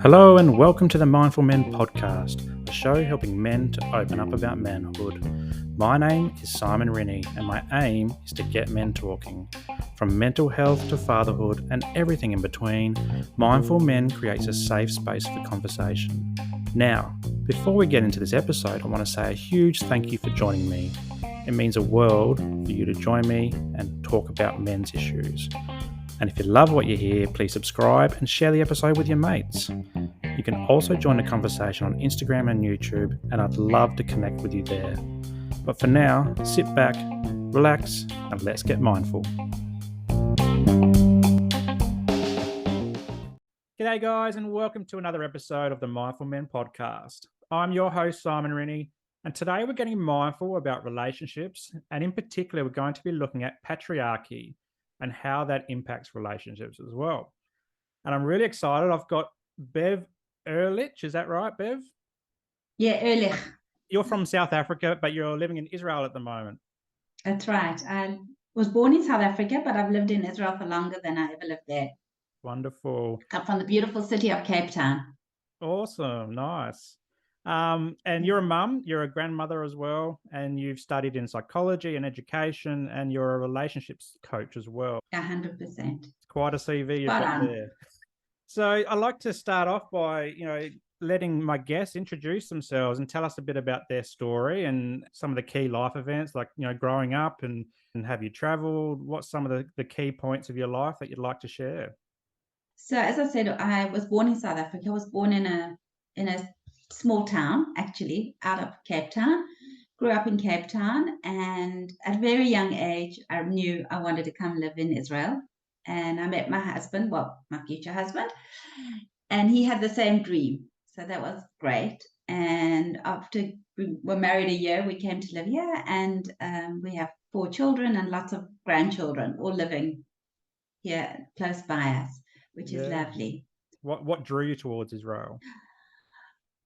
Hello and welcome to the Mindful Men podcast, a show helping men to open up about manhood. My name is Simon Rennie and my aim is to get men talking. From mental health to fatherhood and everything in between, Mindful Men creates a safe space for conversation. Now, before we get into this episode, I want to say a huge thank you for joining me. It means a world for you to join me and talk about men's issues. And if you love what you hear, please subscribe and share the episode with your mates. You can also join the conversation on Instagram and YouTube, and I'd love to connect with you there. But for now, sit back, relax, and let's get mindful. G'day guys, and welcome to another episode of the Mindful Men podcast. I'm your host, Simon Rennie, and today we're getting mindful about relationships, and in particular, we're going to be looking at patriarchy and how that impacts relationships as well. And I'm really excited. I've got Bev Ehrlich. Is that right, Bev? Yeah, Ehrlich. You're from South Africa, but you're living in Israel at the moment. That's right. I was born in South Africa, but I've lived in Israel for longer than I ever lived there. Wonderful. I'm from the beautiful city of Cape Town. Awesome. Nice. And you're a mum, you're a grandmother as well, and you've studied in psychology and education, and you're a relationships coach as well. 100%. It's quite a CV you've got there. So I like to start off by, letting my guests introduce themselves and tell us a bit about their story and some of the key life events, like, growing up and have you traveled? What's some of the key points of your life that you'd like to share? So as I said, I was born in South Africa. I was born in a small town, actually, out of Cape Town. Grew up in Cape Town, and at a very young age, I knew I wanted to come live in Israel. And I met my husband, my future husband, and he had the same dream. So that was great. And after we were married a year, we came to live here, and we have 4 children and lots of grandchildren, all living here close by us, which is lovely. What drew you towards Israel?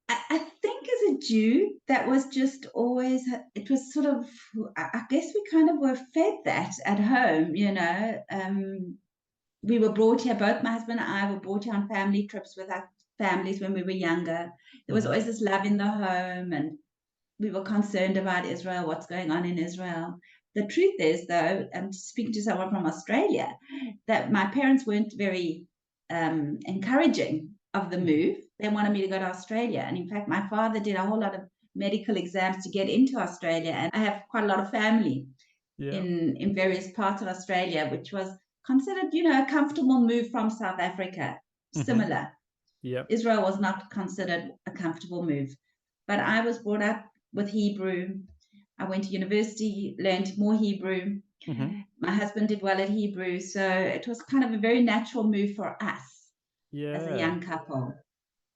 I think as a Jew, that was just always, it was sort of, I guess we kind of were fed that at home, we were brought here, both my husband and I were brought here on family trips with our families when we were younger. There was always this love in the home, and we were concerned about Israel, what's going on in Israel. The truth is, though, I'm speaking to someone from Australia, that my parents weren't very encouraging of the move. They wanted me to go to Australia. And in fact, my father did a whole lot of medical exams to get into Australia. And I have quite a lot of family in various parts of Australia, which was considered, a comfortable move from South Africa. Similar. Israel was not considered a comfortable move. But I was brought up with Hebrew. I went to university, learned more Hebrew. My husband did well at Hebrew. So it was kind of a very natural move for us as a young couple.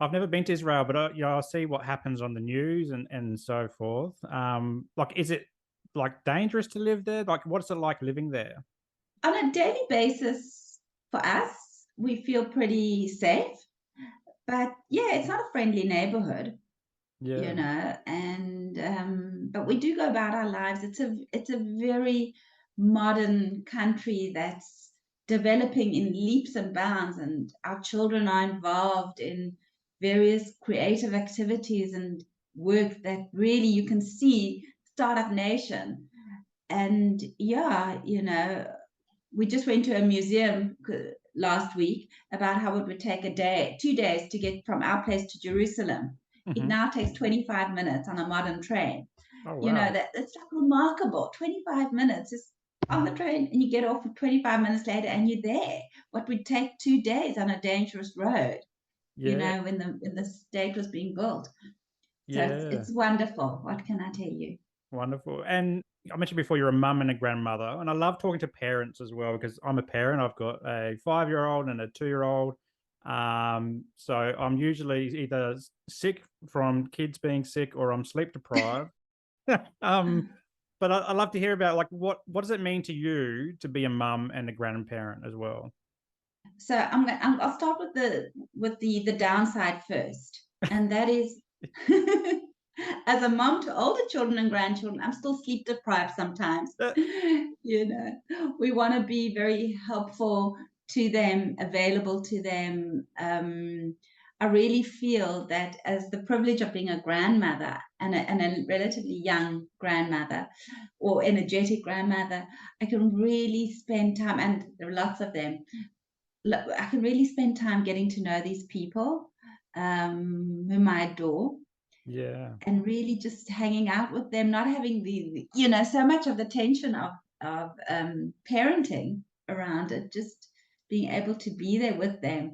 I've never been to Israel, but I see what happens on the news and so forth. Is it dangerous to live there? What's it like living there? On a daily basis, for us, we feel pretty safe. But it's not a friendly neighborhood. But we do go about our lives. It's a very modern country that's developing in leaps and bounds, and our children are involved in various creative activities and work that really you can see startup nation. And we just went to a museum last week about how it would take 2 days to get from our place to Jerusalem. It now takes 25 minutes on a modern train. Oh, wow. That's remarkable. 25 minutes is on the train, and you get off 25 minutes later and you're there. What would take 2 days on a dangerous road, when the state was being built. So it's wonderful. What can I tell you? Wonderful. And I mentioned before you're a mum and a grandmother, and I love talking to parents as well because I'm a parent. I've got a 5-year-old and a 2-year-old. So I'm usually either sick from kids being sick or I'm sleep deprived. But I love to hear about what does it mean to you to be a mum and a grandparent as well? So I'll start with the downside first, and that is as a mom to older children and grandchildren, I'm still sleep deprived sometimes. Uh, We want to be very helpful to them, available to them. I really feel that as the privilege of being a grandmother and a relatively young grandmother or energetic grandmother, I can really spend time, and there are lots of them. I can really spend time getting to know these people whom I adore, yeah, and really just hanging out with them, not having so much of the tension of parenting around it, just being able to be there with them,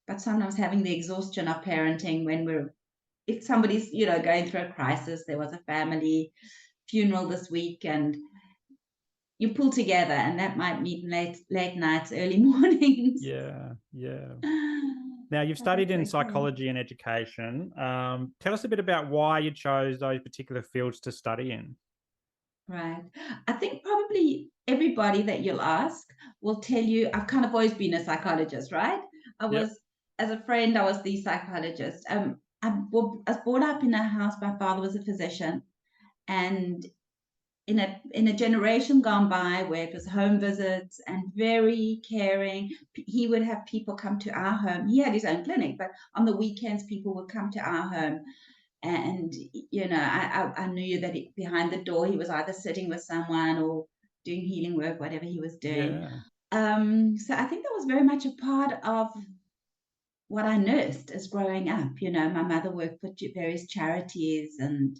but sometimes having the exhaustion of parenting when if somebody's going through a crisis. There was a family funeral this week, and you pull together, and that might mean late nights, early mornings. yeah, yeah. Now, you've But studied it's in okay. psychology and education. Tell us a bit about why you chose those particular fields to study in. Right. I think probably everybody that you'll ask will tell you, I've kind of always been a psychologist, right? Yep. As a friend, I was the psychologist. I was brought up in a house. My father was a physician, and in a generation gone by where it was home visits and very caring, he would have people come to our home. He had his own clinic, but on the weekends, people would come to our home, and I knew that behind the door he was either sitting with someone or doing healing work, whatever he was doing. Yeah. So I think that was very much a part of what I nursed as growing up. My mother worked for various charities, and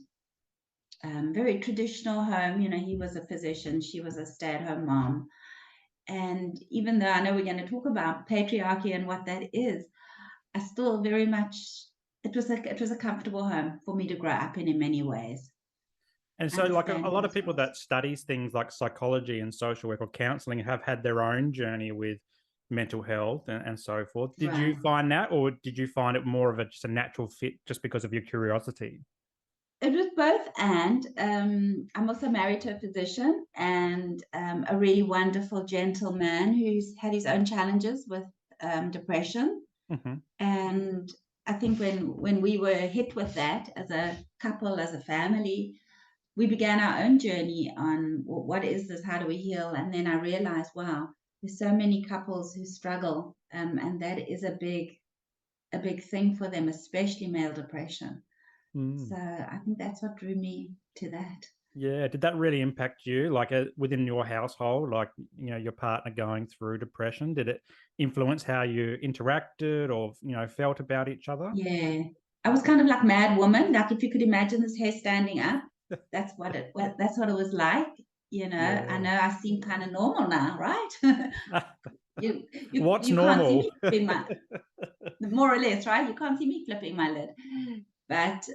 very traditional home. He was a physician, she was a stay-at-home mom. And even though I know we're going to talk about patriarchy and what that is, I still very much, it was a comfortable home for me to grow up in many ways. And so, like a Understanding lot of as people well. that studies things like psychology and social work or counseling have had their own journey with mental health and so forth. Did you Right. find that, or did you find it more of just a natural fit just because of your curiosity? It was both, and I'm also married to a physician, and a really wonderful gentleman who's had his own challenges with depression. Hmm. And I think when we were hit with that as a couple, as a family, we began our own journey on, well, what is this? How do we heal? And then I realized, wow, there's so many couples who struggle, and that is a big thing for them, especially male depression. So Mm. I think that's what drew me to that. Yeah. Did that really impact you, like within your household, like your partner going through depression? Did it influence how you interacted or felt about each other? Yeah, I was kind of like Mad Woman. Like if you could imagine this hair standing up, that's what it was like. I Yeah. know I seem kind of normal now, right? you you What's you can't see normal? me flipping my, more or less, right? You can't see me flipping my lid, but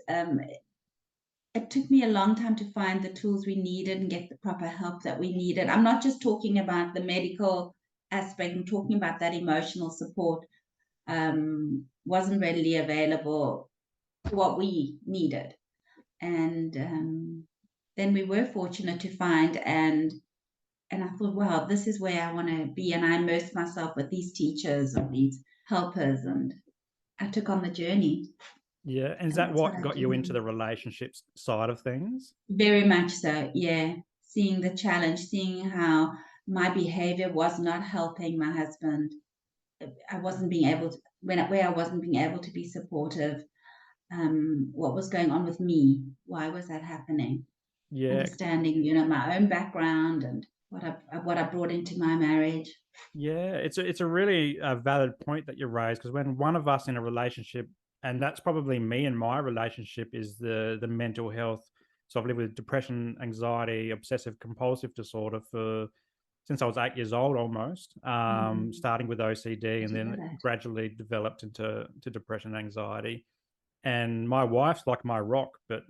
it took me a long time to find the tools we needed and get the proper help that we needed. I'm not just talking about the medical aspect. I'm talking about that emotional support wasn't readily available, what we needed. And then we were fortunate to find, and I thought, wow, this is where I want to be. And I immersed myself with these teachers or these helpers, and I took on the journey. Yeah. And is And that that's what what I got do you into now. the relationships side of things? Very much so, yeah. Seeing the challenge, seeing how my behavior was not helping my husband. I wasn't being able to, where I wasn't being able to be supportive. What was going on with me? Why was that happening? Yeah. Understanding, my own background and what I brought into my marriage. Yeah, it's a really valid point that you raised, because when one of us in a relationship, and that's probably me and my relationship, is the mental health. So I've lived with depression, anxiety, obsessive compulsive disorder for since I was 8 years old almost, Mm, starting with OCD I and do then hear that. gradually developed into depression and anxiety. And my wife's like my rock, but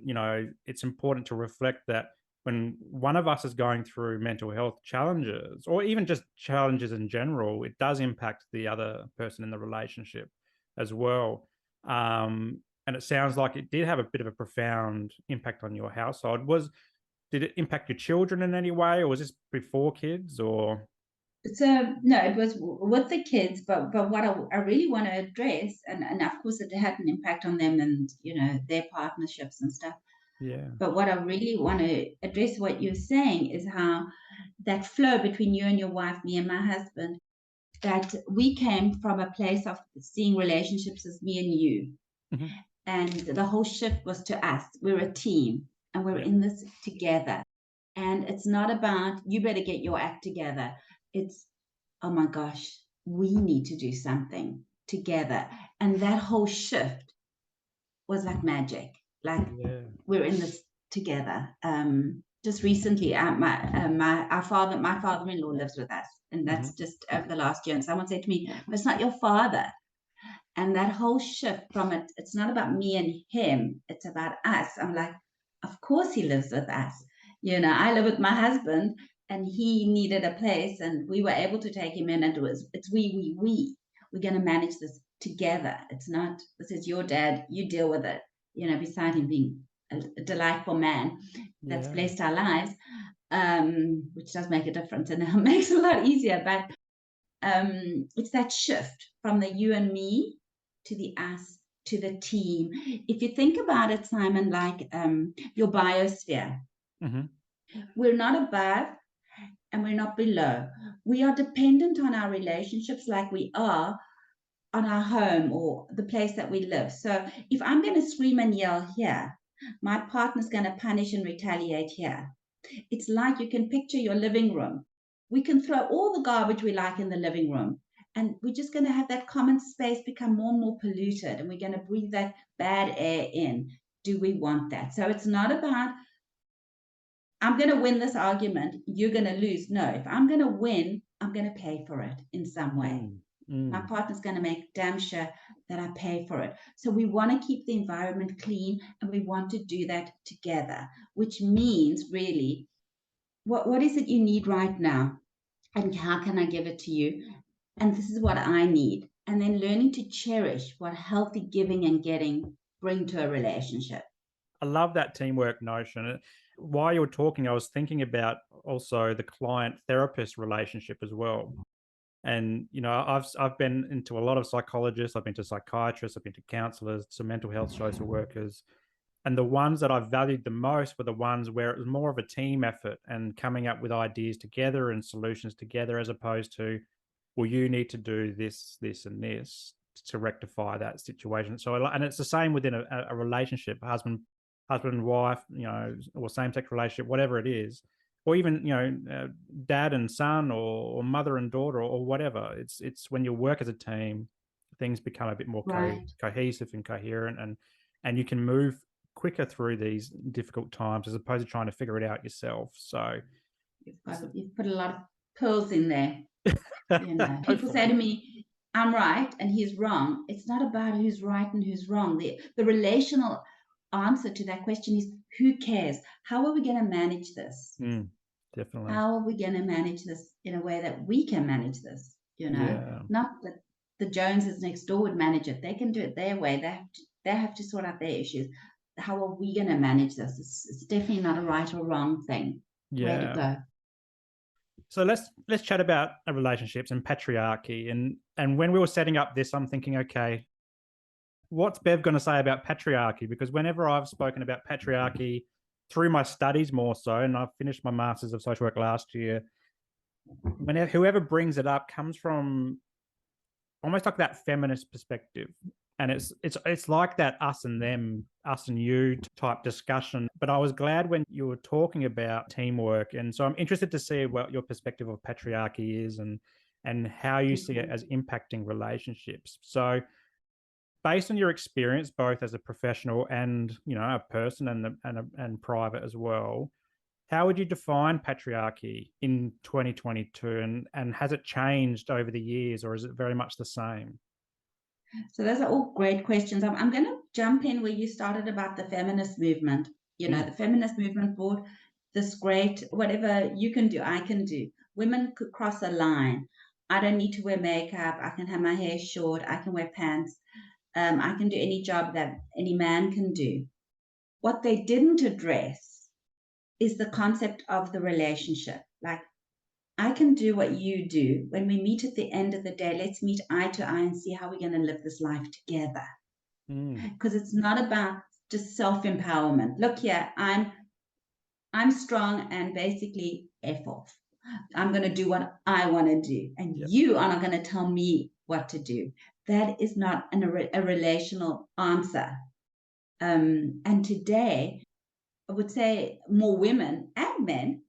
it's important to reflect that when one of us is going through mental health challenges or even just challenges in general, it does impact the other person in the relationship as well. And it sounds like it did have a bit of a profound impact on your household. Did it impact your children in any way, or was this before kids? Or So no, it was with the kids, but what I really want to address, and of course it had an impact on them and their partnerships and stuff. Yeah. But what I really want to address what you're saying is how that flow between you and your wife, me and my husband, that we came from a place of seeing relationships as me and you. Mm-hmm. And the whole shift was to us. We're a team and we're Yeah. in this together. And it's not about you better get your act together. It's, oh my gosh, we need to do something together. And that whole shift was like magic. Like Yeah. we're in this together. Just recently, my father-in-law lives with us, and Mm-hmm. that's just over the last year. And someone said to me, "But it's not your father." And that whole shift from it, it's not about me and him, it's about us. I'm like, of course he lives with us. You know, I live with my husband and he needed a place and we were able to take him in, and it's we. We're gonna manage this together. It's not, this is your dad, you deal with it. You know, beside him being a delightful man that's Yeah. blessed our lives, which does make a difference and it makes it a lot easier. But it's that shift from the you and me to the us to the team. If you think about it, Simon, like your biosphere, Mm-hmm. we're not above and we're not below. We are dependent on our relationships like we are on our home or the place that we live. So if I'm going to scream and yell here, my partner's going to punish and retaliate here. It's like you can picture your living room. We can throw all the garbage we like in the living room, and we're just going to have that common space become more and more polluted, and we're going to breathe that bad air in. Do we want that? So it's not about, I'm going to win this argument, you're going to lose. No, if I'm going to win, I'm going to pay for it in some way. My Mm. partner's going to make damn sure that I pay for it. So we want to keep the environment clean, and we want to do that together, which means really, what is it you need right now? And how can I give it to you? And this is what I need. And then learning to cherish what healthy giving and getting bring to a relationship. I love that teamwork notion. While you were talking, I was thinking about also the client therapist relationship as well. And I've been into a lot of psychologists. I've been to psychiatrists. I've been to counselors, to mental health social workers, and the ones that I've valued the most were the ones where it was more of a team effort and coming up with ideas together and solutions together, as opposed to, well, you need to do this, this, and this to rectify that situation. So, and it's the same within a relationship, husband, wife, or same-sex relationship, whatever it is, or even dad and son, or mother and daughter, or whatever. It's when you work as a team, things become a bit more Right. cohesive and coherent, and you can move quicker through these difficult times as opposed to trying to figure it out yourself. So You've put a lot of pearls in there. You know, people say hopefully. to me, I'm right and he's wrong. It's not about who's right and who's wrong. The relational answer to that question is, who cares? How are we going to manage this? Definitely. How are we going to manage this in a way that we can manage this? You know, Yeah. not that the Joneses next door would manage it. They can do it their way. They have to sort out their issues. How are we going to manage this? It's definitely not a right or wrong thing. Way to Yeah. go. So let's chat about relationships and patriarchy. And when we were setting up this, I'm thinking, okay, what's Bev going to say about patriarchy? Because whenever I've spoken about patriarchy through my studies more so, and I finished my Masters of Social Work last year, whenever whoever brings it up comes from almost like that feminist perspective. And it's like that us and them, us and you type discussion. But I was glad when you were talking about teamwork. And so I'm interested to see what your perspective of patriarchy is, and how you see it as impacting relationships. So based on your experience, both as a professional and a person, and private as well, how would you define patriarchy in 2022, and has it changed over the years, or is it very much the same? So those are all great questions. I'm going to jump in where you started about the feminist movement. You know, the feminist movement brought this great, whatever you can do, I can do. Women could cross a line. I don't need to wear makeup. I can have my hair short. I can wear pants. I can do any job that any man can do. What they didn't address is the concept of the relationship. Like, I can do what you do. When we meet at the end of the day, let's meet eye to eye and see how we're going to live this life together. Mm. Because it's not about just self-empowerment. Look here, I'm strong, and basically F off. I'm going to do what I want to do, and Yep. you are not going to tell me what to do. That is not a relational answer. And today, I would say more women and men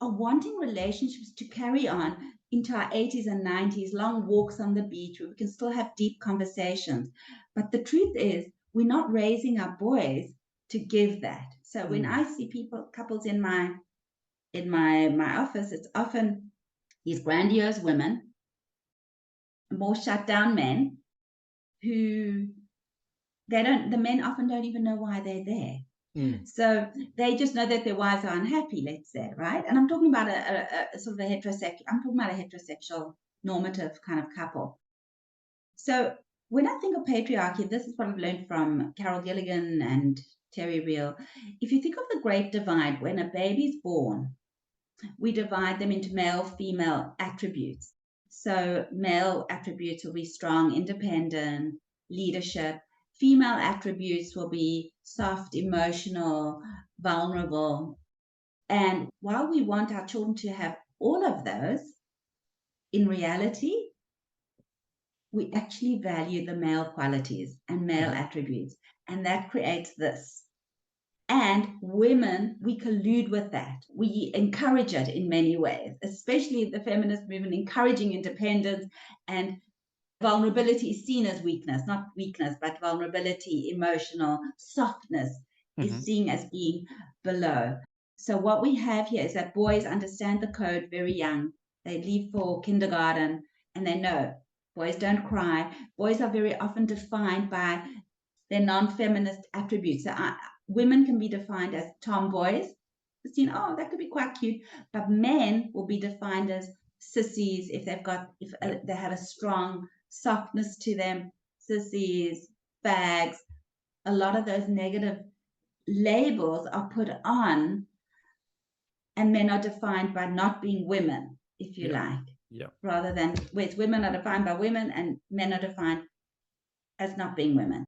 are wanting relationships to carry on into our 80s and 90s, long walks on the beach where we can still have deep conversations. But the truth is, we're not raising our boys to give that. So when I see couples in my office, it's often these grandiose women, more shut down men who the men often don't even know why they're there. So they just know that their wives are unhappy, let's say, right? And I'm talking about a sort of a heterosexual normative kind of couple. So when I think of patriarchy, this is what I've learned from Carol Gilligan and Terry Real. If you think of the great divide, when a baby's born, we divide them into male, female attributes. So male attributes will be strong, independent, leadership. Female attributes will be soft, emotional, vulnerable. And while we want our children to have all of those, in reality, we actually value the male qualities and male attributes. And that creates this. And women, we collude with that. We encourage it in many ways, especially the feminist movement, encouraging independence, and vulnerability is seen as weakness, not weakness, but vulnerability, emotional softness is seen as being below. So what we have here is that boys understand the code very young. They leave for kindergarten and they know boys don't cry. Boys are very often defined by their non-feminist attributes. So women can be defined as tomboys. Oh, that could be quite cute. But men will be defined as sissies if they have a strong softness to them. Sissies, fags. A lot of those negative labels are put on, and men are defined by not being women, if you like. Rather than whereas women are defined by women and men are defined as not being women.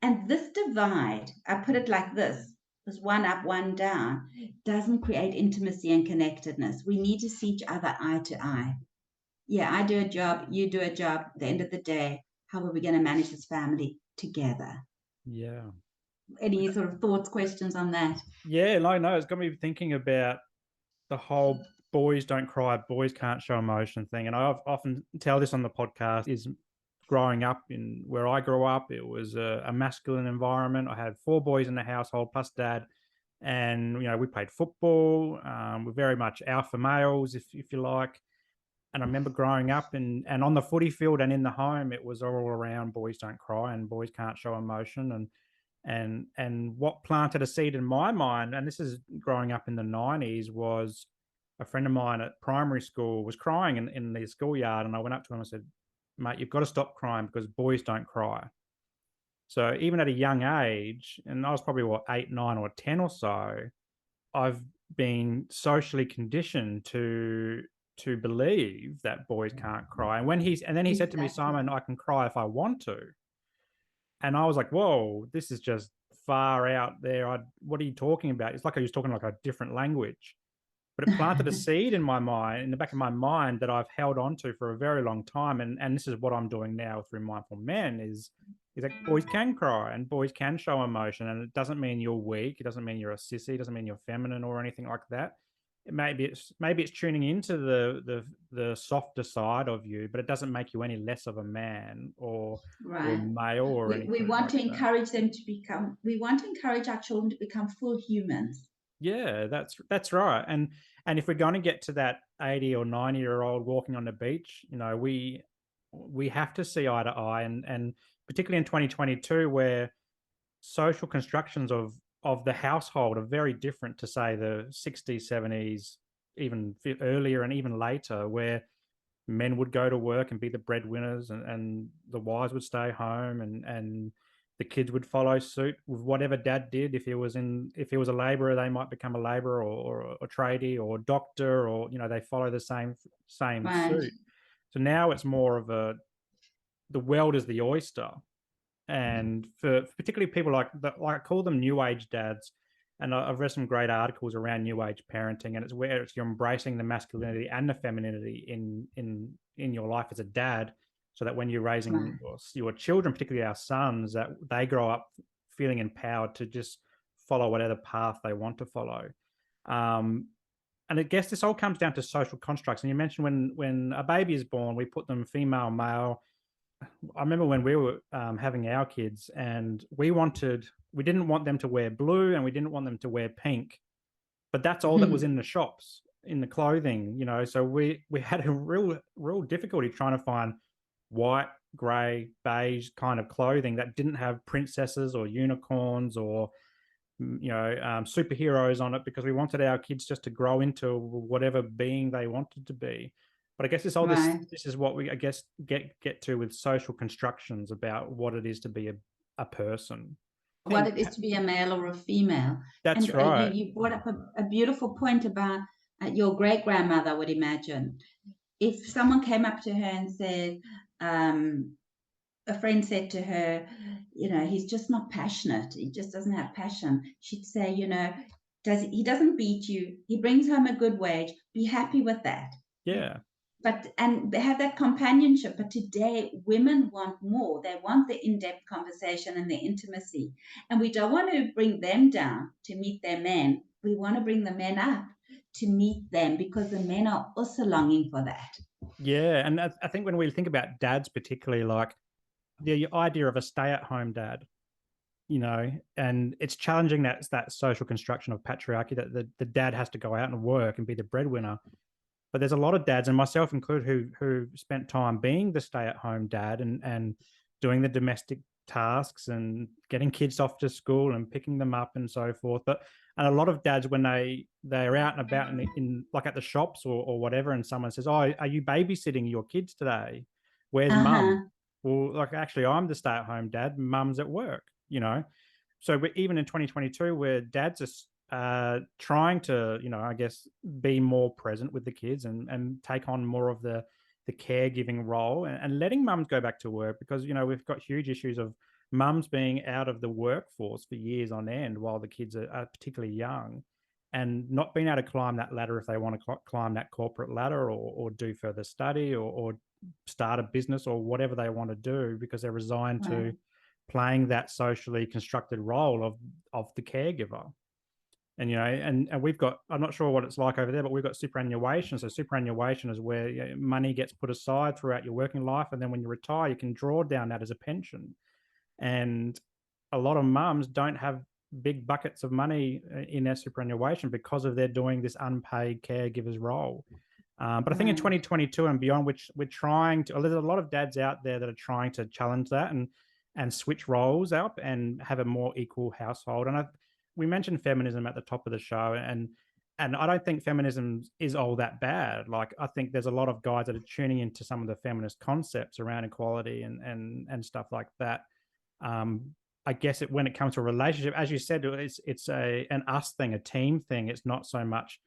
And this divide, I put it like this one up, one down, doesn't create intimacy and connectedness. We need to see each other eye to eye. Yeah, I do a job, you do a job. At the end of the day, how are we going to manage this family together? Yeah. Any sort of thoughts, questions on that? Yeah, no, it's got me thinking about the whole boys don't cry, boys can't show emotion thing. And I've often tell this on the podcast is growing up in where I grew up, it was a masculine environment. I had 4 boys in the household plus dad. And, we played football. We're very much alpha males, if you like. And I remember growing up and on the footy field and in the home, it was all around boys don't cry and boys can't show emotion. And what planted a seed in my mind, and this is growing up in the 90s, was a friend of mine at primary school was crying in the schoolyard. And I went up to him and said, mate, you've got to stop crying because boys don't cry. So even at a young age, and I was probably 8, 9 or 10 or so, I've been socially conditioned to believe that boys can't cry. And then he said to me, Simon, I can cry if I want to. And I was like, whoa, this is just far out there. What are you talking about? It's like I was talking like a different language. But it planted a seed in my mind, in the back of my mind, that I've held on to for a very long time. And this is what I'm doing now through Mindful Men is that boys can cry and boys can show emotion. And it doesn't mean you're weak. It doesn't mean you're a sissy. It doesn't mean you're feminine or anything like that. Maybe it's tuning into the softer side of you, but it doesn't make you any less of a man or male or anything. We want to encourage them to become. We want to encourage our children to become full humans. Yeah, that's right. And if we're going to get to that 80 or 90-year-old walking on the beach, we have to see eye to eye, and particularly in 2022, where social constructions of the household are very different to, say, the 60s, 70s, even earlier and even later, where men would go to work and be the breadwinners and the wives would stay home and the kids would follow suit with whatever dad did. If he was a laborer, they might become a laborer or a tradie or a doctor, or they follow the same suit. So now it's more of the world is the oyster, And for particularly people like I call them new age dads. And I've read some great articles around new age parenting, and it's where you're embracing the masculinity and the femininity in your life as a dad, so that when you're raising your children, particularly our sons, that they grow up feeling empowered to just follow whatever path they want to follow. And I guess this all comes down to social constructs. And you mentioned when a baby is born, we put them female, male. I remember when we were having our kids, and we didn't want them to wear blue, and we didn't want them to wear pink, but that's all that was in the shops, in the clothing, So we had a real difficulty trying to find white, grey, beige kind of clothing that didn't have princesses or unicorns or superheroes on it, because we wanted our kids just to grow into whatever being they wanted to be. But I guess this is what we, I guess, get to with social constructions about what it is to be a person. What it is to be a male or a female. That's right. You brought up a beautiful point about your great-grandmother, I would imagine. If someone came up to her and said, a friend said to her, he's just not passionate. He just doesn't have passion. She'd say, he doesn't beat you. He brings home a good wage. Be happy with that. Yeah. And they have that companionship. But today, women want more. They want the in-depth conversation and the intimacy. And we don't want to bring them down to meet their men. We want to bring the men up to meet them, because the men are also longing for that. Yeah. And I think when we think about dads, particularly, like the idea of a stay-at-home dad, and it's challenging that social construction of patriarchy, that the dad has to go out and work and be the breadwinner. But there's a lot of dads, and myself included, who spent time being the stay-at-home dad and doing the domestic tasks and getting kids off to school and picking them up and so forth. And a lot of dads, when they're out and about in like at the shops or whatever, and someone says, "Oh, are you babysitting your kids today? Where's mum?" Well, like, actually, I'm the stay-at-home dad. Mum's at work. So even in 2022, where dads are trying to, I guess, be more present with the kids and take on more of the caregiving role, and letting mums go back to work, because we've got huge issues of mums being out of the workforce for years on end while the kids are particularly young, and not being able to climb that ladder if they want to climb that corporate ladder, or do further study, or start a business, or whatever they want to do, because they're resigned to playing that socially constructed role of the caregiver. And and we've got, I'm not sure what it's like over there, but we've got superannuation. So superannuation is where money gets put aside throughout your working life, and then when you retire, you can draw down that as a pension. And a lot of mums don't have big buckets of money in their superannuation because of they're doing this unpaid caregiver's role. But I think in 2022 and beyond, which we're trying to, there's a lot of dads out there that are trying to challenge that and switch roles up and have a more equal household. And we mentioned feminism at the top of the show, and I don't think feminism is all that bad. Like, I think there's a lot of guys that are tuning into some of the feminist concepts around equality and stuff like that. I guess when it comes to a relationship, as you said, it's an us thing, a team thing. It's not so much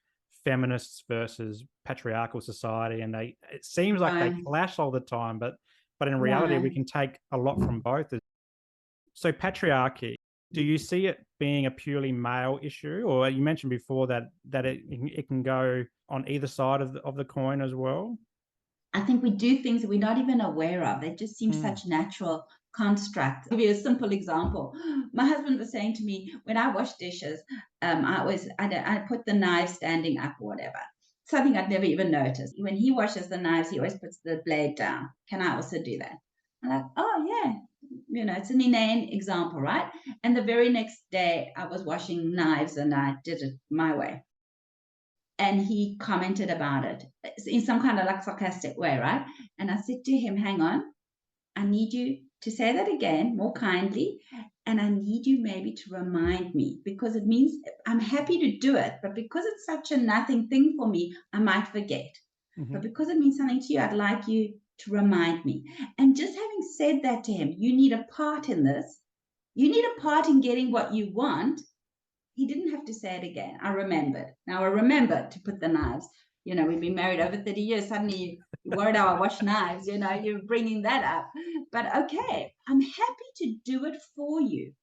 feminists versus patriarchal society, and it seems like they clash all the time, but in reality, we can take a lot from both. So patriarchy, do you see it being a purely male issue, or you mentioned before that it can go on either side of the coin as well? I think we do things that we're not even aware of. They just seem such natural constructs. I'll give you a simple example. My husband was saying to me, when I wash dishes, I put the knife standing up or whatever. Something I'd never even noticed. When he washes the knives, he always puts the blade down. Can I also do that? I'm like, oh yeah. It's an inane example, right? And the very next day I was washing knives and I did it my way. And he commented about it in some kind of like sarcastic way, right? And I said to him, hang on, I need you to say that again more kindly. And I need you maybe to remind me, because it means I'm happy to do it, but because it's such a nothing thing for me, I might forget. But because it means something to you, I'd like you to remind me. And just having said that to him, you need a part in this. You need a part in getting what you want. He didn't have to say it again. I remembered. Now I remembered to put the knives. We've been married over 30 years. Suddenly worried how I wash knives, you're bringing that up. But okay, I'm happy to do it for you,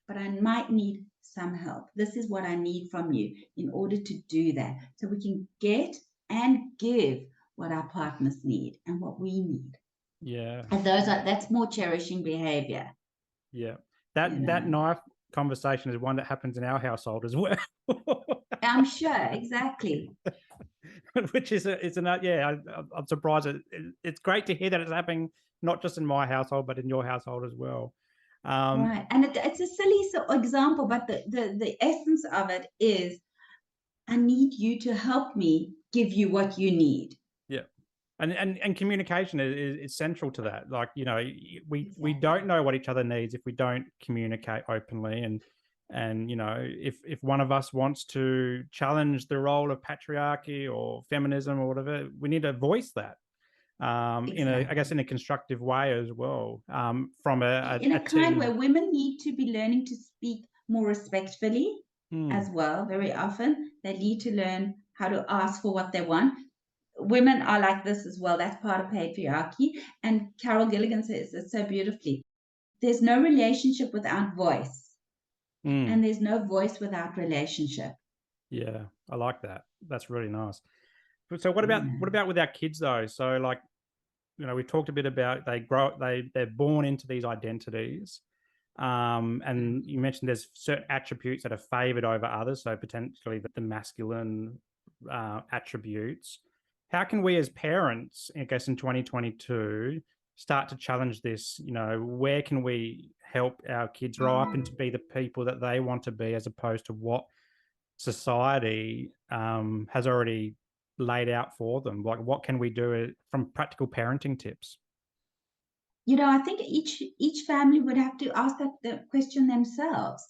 but I might need some help. This is what I need from you in order to do that. So we can get and give what our partners need and what we need. Yeah. And that's more cherishing behavior. Yeah. That knife conversation is one that happens in our household as well. I'm sure, exactly. Which is I'm surprised. It's great to hear that it's happening not just in my household but in your household as well. Right, and it's a silly example, but the essence of it is, I need you to help me give you what you need. Yeah. And communication is central to that. Like, we Exactly. don't know what each other needs if we don't communicate openly. And if one of us wants to challenge the role of patriarchy or feminism or whatever, we need to voice that Exactly. I guess in a constructive way as well, from In a kind team. where women need to be learning to speak more respectfully as well. Very often they need to learn how to ask for what they want. Women are like this as well. That's part of patriarchy. And Carol Gilligan says it so beautifully. There's no relationship without voice, and there's no voice without relationship. Yeah, I like that. That's really nice. So what about with our kids though? So like, we talked a bit about they're born into these identities. And you mentioned there's certain attributes that are favored over others, so potentially the masculine attributes. How can we as parents, I guess in 2022, start to challenge this? Where can we help our kids grow up and to be the people that they want to be, as opposed to what society has already laid out for them? Like, what can we do from practical parenting tips? I think each family would have to ask the question themselves.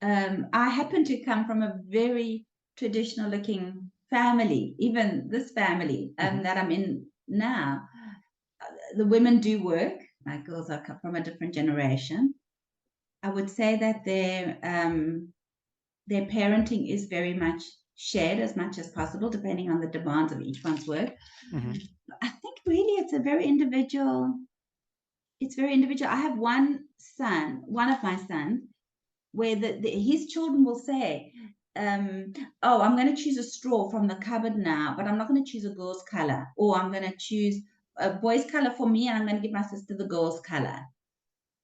I happen to come from a very traditional looking family, even this family that I'm in now. The women do work. My girls are from a different generation. I would say that their parenting is very much shared as much as possible, depending on the demands of each one's work. I think really it's very individual. I have one of my sons, where his children will say, oh, I'm going to choose a straw from the cupboard now, but I'm not going to choose a girl's color, or I'm going to choose a boy's color for me, and I'm going to give my sister the girl's color.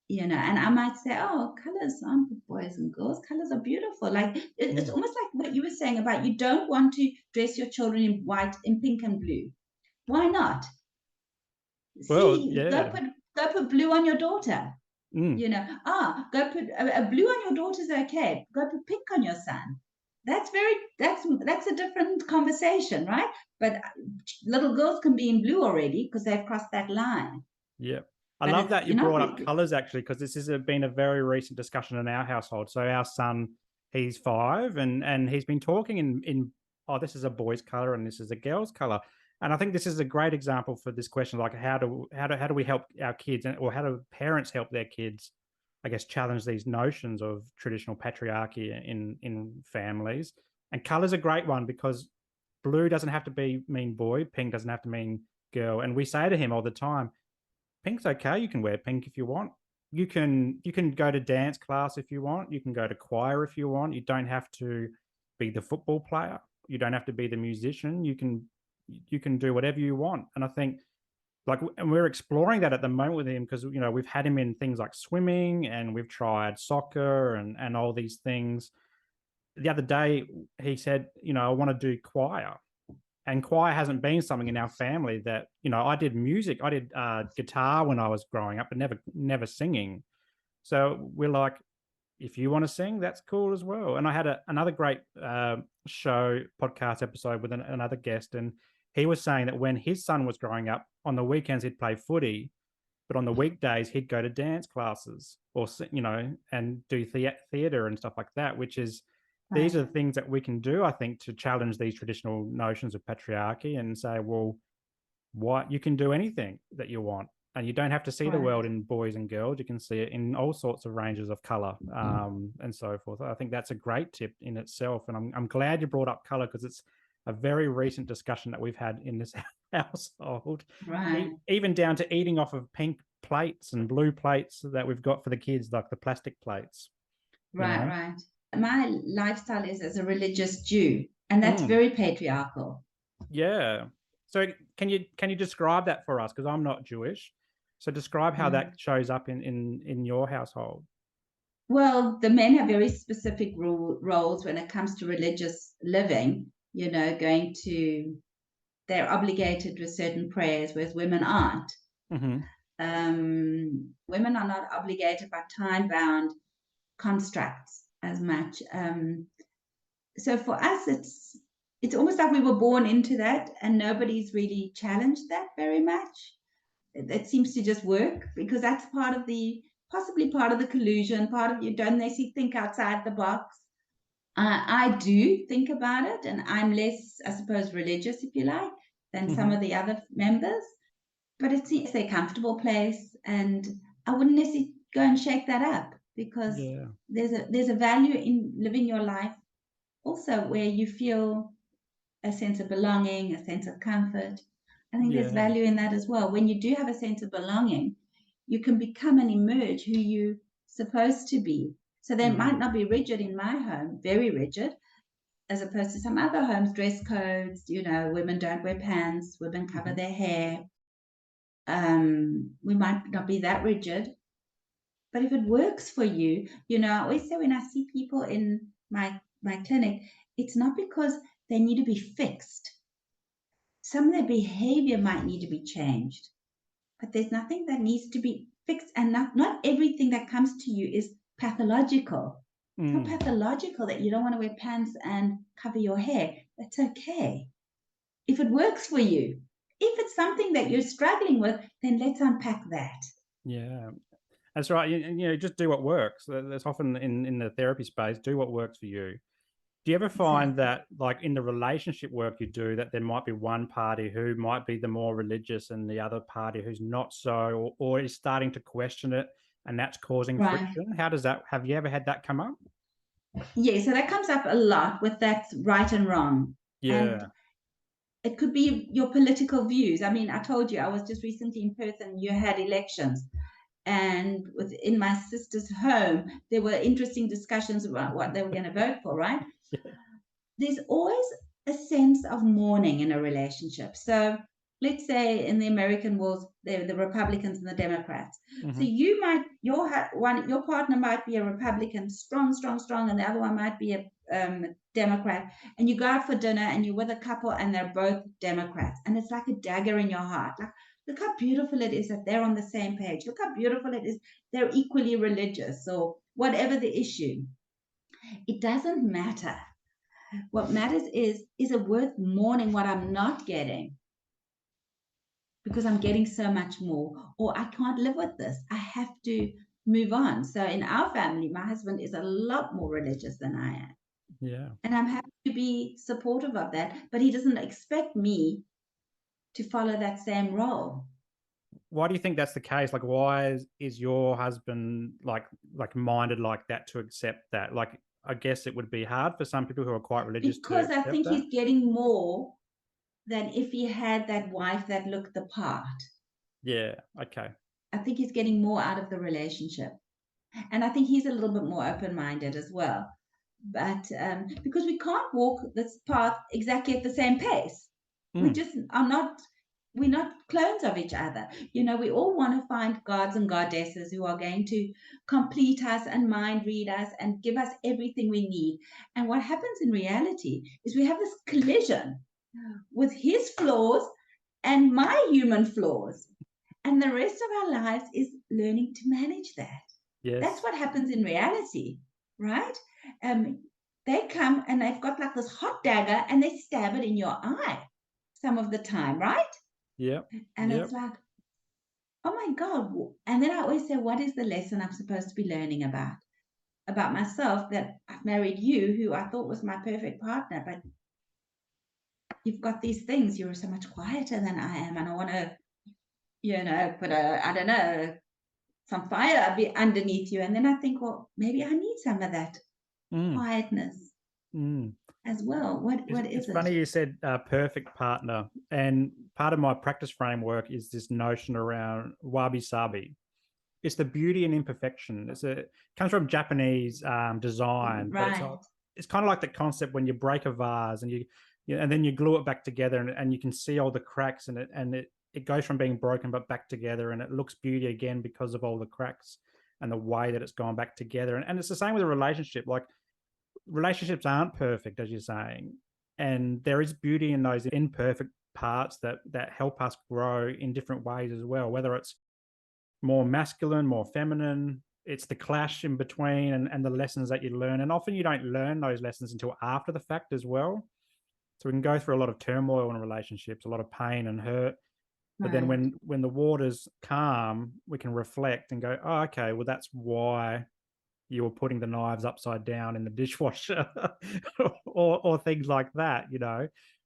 And I might say, oh, colors aren't for boys and girls. Colors are beautiful. Like it's almost like what you were saying about, you don't want to dress your children in white, in pink and blue. Why not? Well, See, yeah. go put blue on your daughter. Go put a blue on your daughter's okay. Go put pink on your son. That's a different conversation, right? But little girls can be in blue already because they've crossed that line. Yeah. I love that you brought up colors, actually, because this has been a very recent discussion in our household. So our son, he's 5, and he's been talking in this is a boy's color and this is a girl's color. And I think this is a great example for this question, like how do we help our kids, or how do parents help their kids, I guess, challenge these notions of traditional patriarchy in families. And color's a great one, because blue doesn't have to mean boy, pink doesn't have to mean girl. And we say to him all the time, pink's okay. You can wear pink if you want. You can go to dance class if you want. You can go to choir if you want. You don't have to be the football player. You don't have to be the musician. You can do whatever you want. And I think, and we're exploring that at the moment with him, because we've had him in things like swimming, and we've tried soccer and all these things. The other day he said, I want to do choir. And choir hasn't been something in our family that, I did music. I did guitar when I was growing up, but never singing. So we're like, if you want to sing, that's cool as well. And I had another great podcast episode with another guest, and he was saying that when his son was growing up, on the weekends he'd play footy, but on the weekdays he'd go to dance classes, or and do theater and stuff like that, which is, these are the things that we can do, I think, to challenge these traditional notions of patriarchy and say, well, you can do anything that you want, and you don't have to see the world in boys and girls. You can see it in all sorts of ranges of color, and so forth. I think that's a great tip in itself, and I'm glad you brought up color, because a very recent discussion that we've had in this household, Right, even down to eating off of pink plates and blue plates that we've got for the kids, like the plastic plates, you right, know? right. My lifestyle is as a religious Jew, and that's Mm, very patriarchal. yeah. So can you describe that for us? Because I'm not Jewish. So describe how that Mm. shows up in your household. Well, the men have very specific roles when it comes to religious living, going to, they're obligated with certain prayers, whereas women aren't. Mm-hmm. Women are not obligated by time bound constructs as much. So for us, it's almost like we were born into that, and nobody's really challenged that very much. It seems to just work because that's part of the possibly part of the collusion, part of you don't necessarily think outside the box. I do think about it, and I'm less, I suppose, religious, if you like, than some Mm-hmm. of the other members. But it's a comfortable place, and I wouldn't necessarily go and shake that up because Yeah. there's a value in living your life also where you feel a sense of belonging, a sense of comfort. I think there's Yeah. value in that as well. When you do have a sense of belonging, you can become and emerge who you're supposed to be. So they might Mm-hmm. not be rigid in my home, very rigid, as opposed to some other homes, dress codes, women don't wear pants, women cover Mm-hmm. their hair. We might not be that rigid, but if it works for you, I always say when I see people in my clinic, it's not because they need to be fixed. Some of their behavior might need to be changed, but there's nothing that needs to be fixed, and not everything that comes to you is pathological. It's not Mm. pathological that you don't want to wear pants and cover your hair. That's okay if it works for you. If it's something that you're struggling with, then let's unpack that. Yeah. That's right. Just do what works. That's often in the therapy space, do what works for you. Do you ever find Exactly. that, like in the relationship work you do, that there might be one party who might be the more religious and the other party who's not so, or is starting to question it, and that's causing Right. friction? How does that, have you ever had that come up? Yeah, so that comes up a lot with that right and wrong. And Yeah. it could be your political views. I mean, I told you I was just recently in Perth and you had elections. And within my sister's home, there were interesting discussions about what they were going to vote for, right? Yeah. There's always a sense of mourning in a relationship. So let's say in the American wars, they're the Republicans and the Democrats. So Hmm. your partner might be a Republican, strong, strong, strong, and the other one might be a Democrat. And you go out for dinner and you're with a couple and they're both Democrats, and it's like a dagger in your heart. Like, look how beautiful it is that they're on the same page. Look how beautiful it is they're equally religious, or whatever the issue. It doesn't matter. What matters is it worth mourning what I'm not getting because I'm getting so much more, or I can't live with this. I have to move on. So in our family, my husband is a lot more religious than I am. Yeah. And I'm happy to be supportive of that, but he doesn't expect me to follow that same role. Why do you think that's the case? Like, why is your husband like minded like that to accept that? Like, I guess it would be hard for some people who are quite religious to Because I accept think that. he's getting more than if he had that wife that looked the part. Yeah. Okay. I think he's getting more out of the relationship. And I think he's a little bit more open minded as well. But because we can't walk this path exactly at the same pace, we Mm. just are not. We're not clones of each other. We all want to find gods and goddesses who are going to complete us and mind read us and give us everything we need. And what happens in reality is we have this collision with his flaws and my human flaws. And the rest of our lives is learning to manage that. That's Yes. what happens in reality, right? Um, they come and they've got like this hot dagger and they stab it in your eye some of the time, right? Yep. And it's Yep. like, oh my God. And then I always say, what is the lesson I'm supposed to be learning about myself, that I've married you, who I thought was my perfect partner, but you've got these things. You're so much quieter than I am. And I want to, put I don't know, some fire be underneath you. And then I think, well, maybe I need some of that Mm. quietness. Mm. as well. What It's is it? funny you said perfect partner, and part of my practice framework is this notion around wabi sabi. It's the beauty and imperfection. It comes from Japanese design, but Right, it's kind of like the concept when you break a vase and and then you glue it back together, and you can see all the cracks, and it goes from being broken but back together, and it looks beauty again because of all the cracks and the way that it's gone back together. And it's the same with a relationship. Like, relationships aren't perfect, as you're saying, and there is beauty in those imperfect parts that help us grow in different ways as well, whether it's more masculine, more feminine. It's the clash in between, and the lessons that you learn. And often you don't learn those lessons until after the fact as well. So we can go through a lot of turmoil in relationships, a lot of pain and hurt. But then right. when the water's calm, we can reflect and go, oh, okay, well, that's why you were putting the knives upside down in the dishwasher or things like that,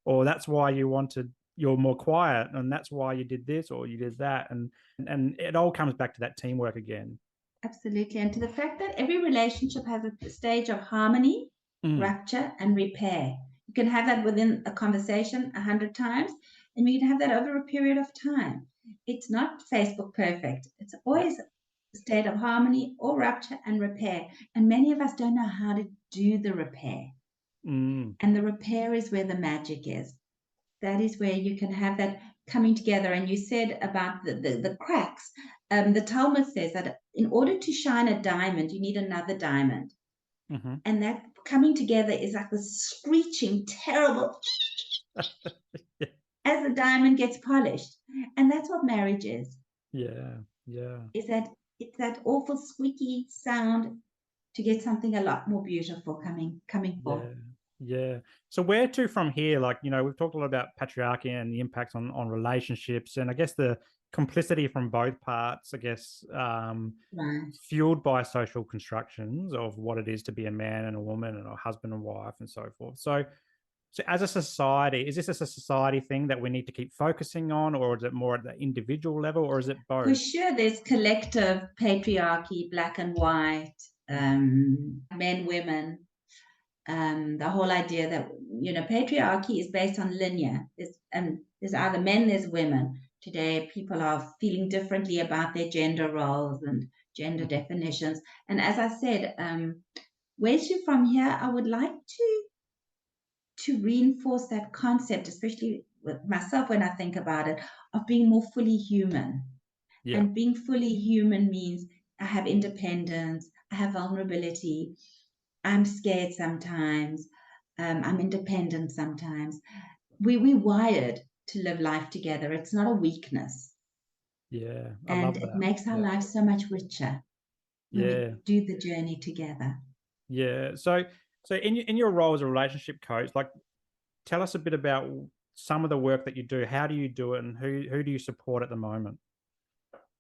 or that's why you're more quiet, and that's why you did this or you did that. And it all comes back to that teamwork again. Absolutely. And to the fact that every relationship has a stage of harmony, Mm, rupture, and repair. You can have that within a conversation 100 times, and you can have that over a period of time. It's not Facebook perfect. It's yeah. always a state of harmony or rupture and repair. And many of us don't know how to do the repair. Mm, And the repair is where the magic is. That is where you can have that coming together. And you said about the cracks. The Talmud says that in order to shine a diamond, you need another diamond. mm-hmm. And that coming together is like the screeching, terrible as the diamond gets polished. And that's what marriage is. Yeah, yeah, Is that it's that awful squeaky sound to get something a lot more beautiful coming forth. yeah, yeah. So where to from here? Like, we've talked a lot about patriarchy and the impacts on relationships, and I guess the complicity from both parts, I guess, Right. fueled by social constructions of what it is to be a man and a woman and a husband and wife and so forth. So as a society, is this a society thing that we need to keep focusing on, or is it more at the individual level, or is it For both? sure, there's collective patriarchy, black and white, men, women, the whole idea that patriarchy is based on linear. There's either men, there's women. Today, people are feeling differently about their gender roles and gender Mhm. definitions. And as I said, where's you from here? I would like to reinforce that concept, especially with myself when I think about it, of being more fully human. Yeah, And being fully human means I have independence, I have vulnerability, I'm scared sometimes, I'm independent sometimes. We wired to live life together. It's not a weakness. yeah, I And love it that. makes our Yeah, lives so much richer when we yeah, do the journey together. yeah. So in your role as a relationship coach, like, tell us a bit about some of the work that you do. How do you do it, and who do you support at the moment?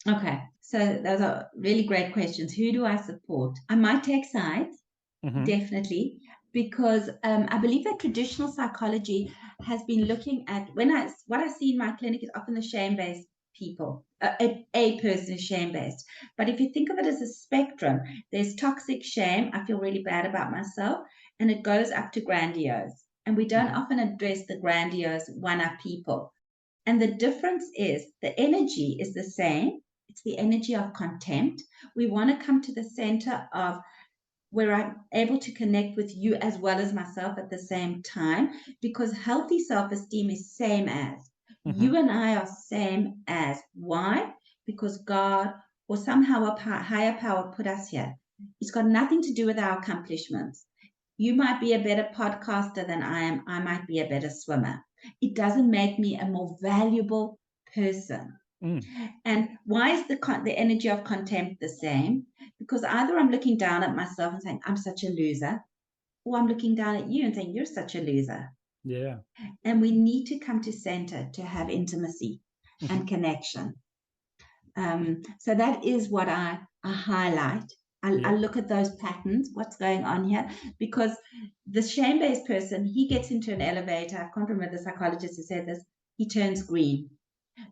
Okay, so those are really great questions. Who do I support? I might take sides, Hmm. definitely, because I believe that traditional psychology has been looking at what I see in my clinic is often the shame-based people. A person is shame-based, but if you think of it as a spectrum, there's toxic shame. I feel really bad about myself, and it goes up to grandiose. And we don't Hmm. often address the grandiose one-up people. And the difference is the energy is the same. It's the energy of contempt. We want to come to the center of where I'm able to connect with you as well as myself at the same time, because healthy self-esteem is same as. Hmm. You and I are same as. Why? Because God or somehow a higher power put us here. It's got nothing to do with our accomplishments. You might be a better podcaster than I am. I might be a better swimmer. It doesn't make me a more valuable person. Mm, And why is the energy of contempt the same? Because either I'm looking down at myself and saying, I'm such a loser, or I'm looking down at you and saying, you're such a loser. yeah. And we need to come to center to have intimacy Hmm. and connection. So that is what I highlight. I Yeah. look at those patterns, what's going on here, because the shame based person, he gets into an elevator. I can't remember the psychologist who said this, he turns green.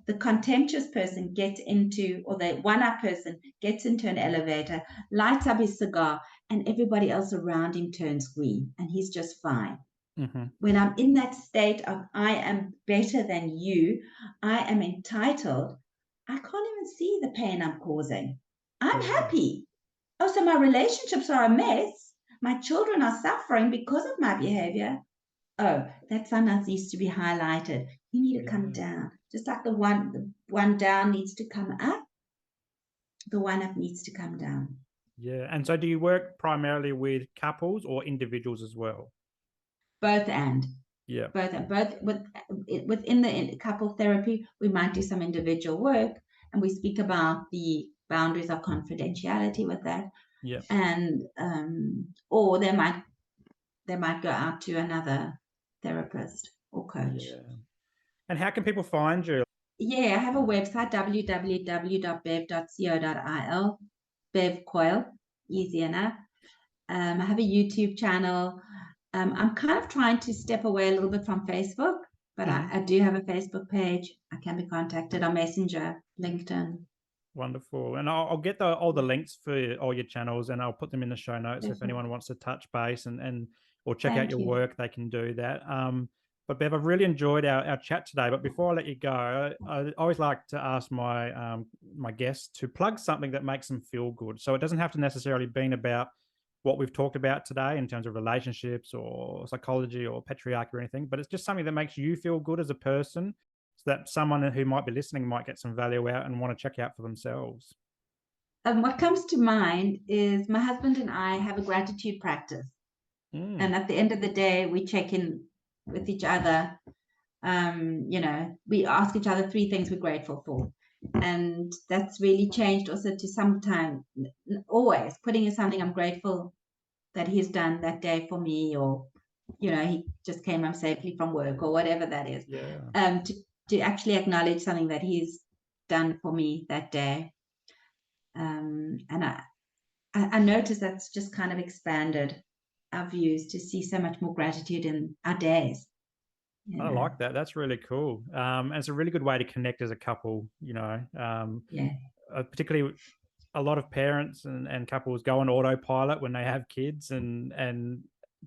The contemptuous person gets into, or the one-up person gets into an elevator, lights up his cigar, and everybody else around him turns green, and he's just fine. Mm-hmm. When I'm in that state of I am better than you, I am entitled, I can't even see the pain I'm causing. I'm Yeah. happy. Oh, so my relationships are a mess. My children are suffering because of my behavior. Oh, that sometimes needs to be highlighted. You need to come down. Just like the one down needs to come up, the one up needs to come down. Yeah. And so do you work primarily with couples or individuals as well? Both and. Yeah. Both within the couple therapy, we might do some individual work, and we speak about the boundaries of confidentiality with that, Yeah. and or they might go out to another therapist or coach. Yeah. And how can people find you? Yeah, I have a website, www.bev.co.il, Bev Coil, easy enough. I have a YouTube channel. I'm kind of trying to step away a little bit from Facebook, but Mm-hmm. I do have a Facebook page. I can be contacted on Messenger, LinkedIn. Wonderful. And I'll get all the links for all your channels, and I'll put them in the show notes. If anyone wants to touch base and or check out Thank your you. work, they can do that. But Bev, I've really enjoyed our chat today. But before I let you go, I always like to ask my guests to plug something that makes them feel good. So it doesn't have to necessarily be about what we've talked about today in terms of relationships or psychology or patriarchy or anything, but it's just something that makes you feel good as a person, so that someone who might be listening might get some value out and want to check out for themselves. What comes to mind is my husband and I have a gratitude practice. And at the end of the day, we check in with each other. We ask each other 3 things we're grateful for. And that's really changed also to sometimes, always putting in something I'm grateful that he's done that day for me, or, he just came home safely from work or whatever that is. Yeah. To actually acknowledge something that he's done for me that day. And I noticed that's just kind of expanded our views to see so much more gratitude in our days. I like that. That's really cool. And it's a really good way to connect as a couple, Yeah. Particularly a lot of parents and couples go on autopilot when they have kids,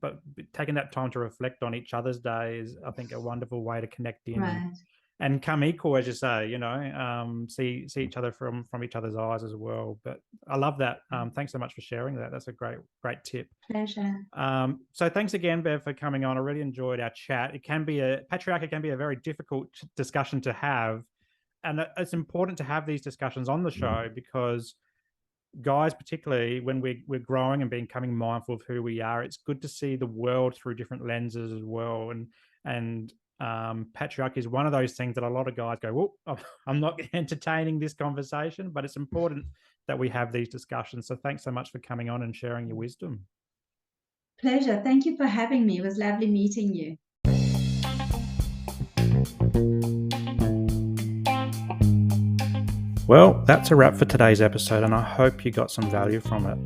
but taking that time to reflect on each other's day is, I think, a wonderful way to connect in Right. and come equal, as you say, see each other from each other's eyes as well. But I love that. Thanks so much for sharing that. That's a great tip. Pleasure. So thanks again, Bev, for coming on. I really enjoyed our chat. Patriarchy can be a very difficult discussion to have, and it's important to have these discussions on the show because guys, particularly when we're growing and becoming mindful of who we are, it's good to see the world through different lenses as well. And patriarchy is one of those things that a lot of guys go, "Well, I'm not entertaining this conversation," but it's important that we have these discussions. So thanks so much for coming on and sharing your wisdom. Pleasure. Thank you for having me. It was lovely meeting you. Well, that's a wrap for today's episode, and I hope you got some value from it.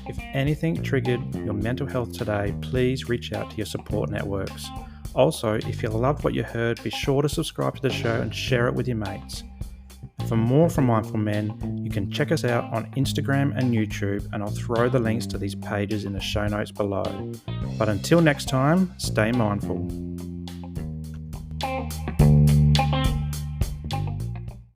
If anything triggered your mental health today, please reach out to your support networks. Also, if you loved what you heard, be sure to subscribe to the show and share it with your mates. And for more from Mindful Men, you can check us out on Instagram and YouTube, and I'll throw the links to these pages in the show notes below. But until next time, stay mindful.